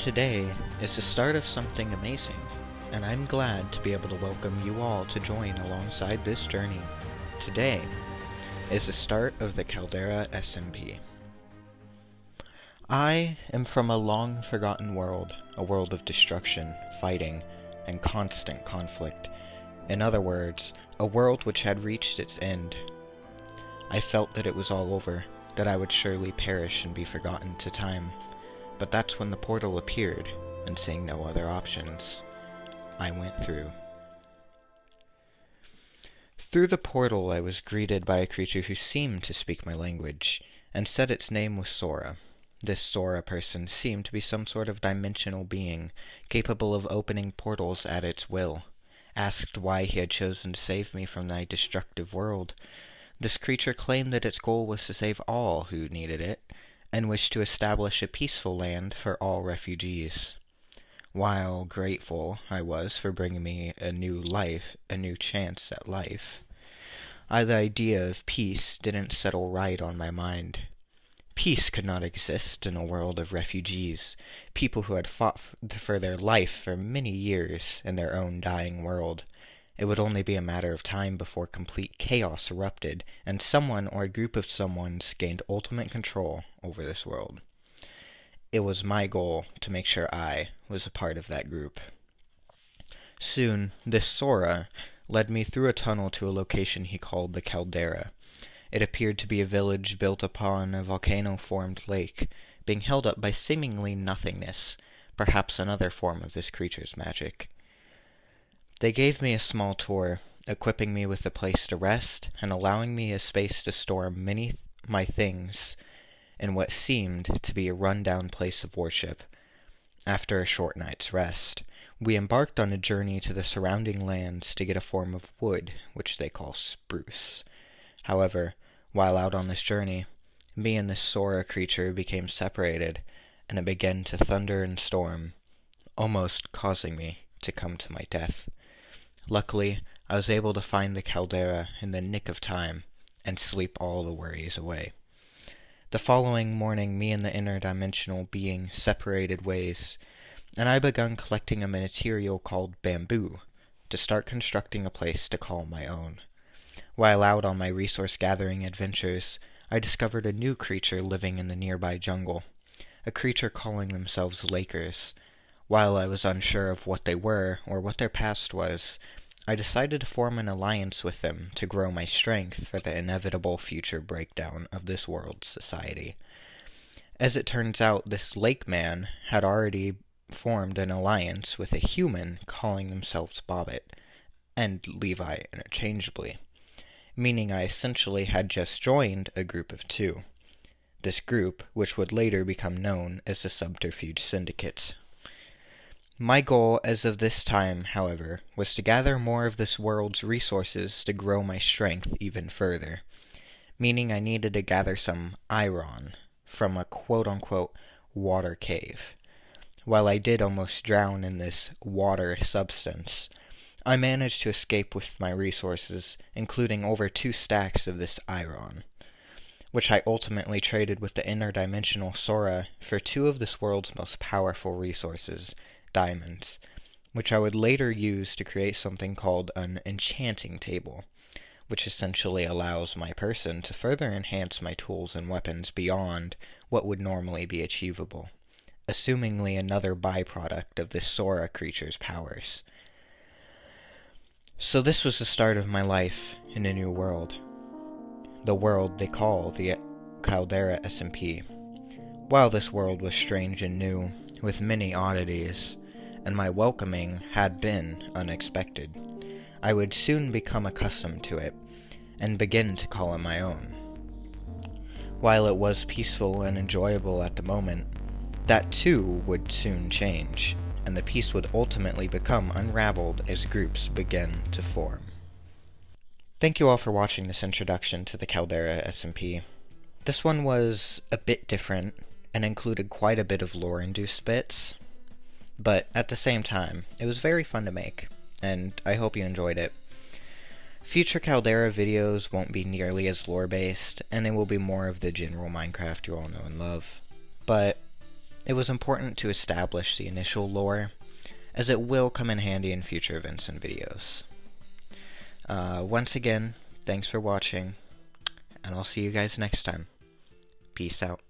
today is the start of something amazing, and I'm glad to be able to welcome you all to join alongside this journey. Today is the start of the Caldera SMP. I am from a long-forgotten world, a world of destruction, fighting, and constant conflict. In other words, a world which had reached its end. I felt that it was all over, that I would surely perish and be forgotten to time. But that's when the portal appeared, and seeing no other options, I went through. Through the portal I was greeted by a creature who seemed to speak my language, and said its name was Sora. This Sora person seemed to be some sort of dimensional being, capable of opening portals at its will. Asked why he had chosen to save me from thy destructive world, this creature claimed that its goal was to save all who needed it, and wished to establish a peaceful land for all refugees. While grateful I was for bringing me a new chance at life, the idea of peace didn't settle right on my mind. Peace could not exist in a world of refugees, people who had fought for their life for many years in their own dying world. It would only be a matter of time before complete chaos erupted, and someone or a group of someones gained ultimate control over this world. It was my goal to make sure I was a part of that group. Soon, this Sora led me through a tunnel to a location he called the Caldera. It appeared to be a village built upon a volcano-formed lake, being held up by seemingly nothingness, perhaps another form of this creature's magic. They gave me a small tour, equipping me with a place to rest, and allowing me a space to store my things in what seemed to be a run-down place of worship. After a short night's rest, we embarked on a journey to the surrounding lands to get a form of wood, which they call spruce. However, while out on this journey, me and this Sora creature became separated, and it began to thunder and storm, almost causing me to come to my death. Luckily, I was able to find the Caldera in the nick of time, and sleep all the worries away. The following morning, me and the interdimensional being separated ways, and I began collecting a material called bamboo, to start constructing a place to call my own. While out on my resource-gathering adventures, I discovered a new creature living in the nearby jungle, a creature calling themselves Lakers. While I was unsure of what they were, or what their past was, I decided to form an alliance with them to grow my strength for the inevitable future breakdown of this world's society. As it turns out, this Lake Man had already formed an alliance with a human calling themselves Bobbit, and Levi interchangeably, meaning I essentially had just joined a group of two. This group, which would later become known as the Subterfuge Syndicate. My goal as of this time, however, was to gather more of this world's resources to grow my strength even further, meaning I needed to gather some iron from a quote-unquote water cave. While I did almost drown in this water substance, I managed to escape with my resources, including over 2 stacks of this iron, which I ultimately traded with the interdimensional Sora for 2 of this world's most powerful resources, diamonds, which I would later use to create something called an enchanting table, which essentially allows my person to further enhance my tools and weapons beyond what would normally be achievable, assumingly another byproduct of this Sora creature's powers. So this was the start of my life in a new world, the world they call the Caldera SMP. While this world was strange and new, with many oddities, and my welcoming had been unexpected, I would soon become accustomed to it, and begin to call it my own. While it was peaceful and enjoyable at the moment, that too would soon change, and the peace would ultimately become unraveled as groups began to form. Thank you all for watching this introduction to the Caldera SMP. This one was a bit different, and included quite a bit of lore-induced bits, but at the same time, it was very fun to make, and I hope you enjoyed it. Future Caldera videos won't be nearly as lore-based, and they will be more of the general Minecraft you all know and love, but it was important to establish the initial lore, as it will come in handy in future events and videos. Once again, thanks for watching, and I'll see you guys next time. Peace out.